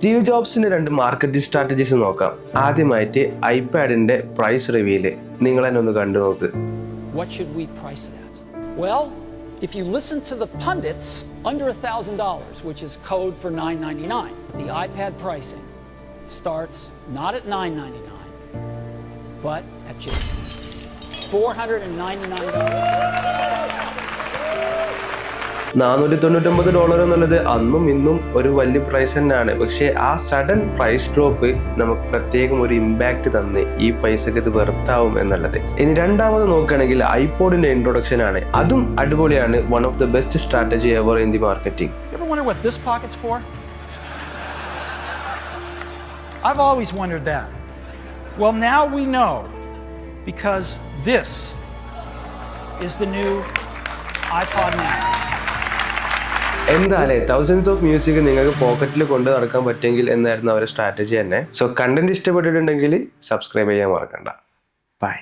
Steve ജോബ്സിന്റെ 2 marketing strategies നോക്കാം. ആദ്യമായിട്ട് ഐപാഡിന്റെ price reveal നിങ്ങൾ തന്നെ ഒന്ന് കണ്ടു നോക്ക്. What should we price it at? Well, if you listen to the pundits, under $1,000, which is code for $999. The iPad pricing starts not at $999, but at just $499. $499 എന്നുള്ളത് അന്നും ഇന്നും ഒരു വലിയ പ്രൈസ് തന്നെയാണ്. പക്ഷേ ആ സഡൻ പ്രൈസ് ഡ്രോപ്പ് നമുക്ക് പ്രത്യേകം ഒരു ഇമ്പാക്ട് തന്ന് ഈ പൈസക്ക് ഇത് വെർത്താവും എന്നുള്ളത്. ഇനി രണ്ടാമത് നോക്കുകയാണെങ്കിൽ ഐപോഡിന്റെ ഇൻട്രൊഡക്ഷൻ ആണ്. അതും അടിപൊളിയാണ്. One of the best strategy ever in the marketing. Ever wonder what this pocket's for? I've always wondered that. Well, now we know, because this is the new iPod Nano. എന്തായാലും thousands of music നിങ്ങൾക്ക് പോക്കറ്റിൽ കൊണ്ട് നടക്കാൻ പറ്റുമെങ്കിൽ എന്നായിരുന്നു അവരുടെ strategy തന്നെ. So content ഇഷ്ടപ്പെട്ടിട്ടുണ്ടെങ്കിൽ സബ്സ്ക്രൈബ് ചെയ്യാൻ മറക്കണ്ട. ബൈ.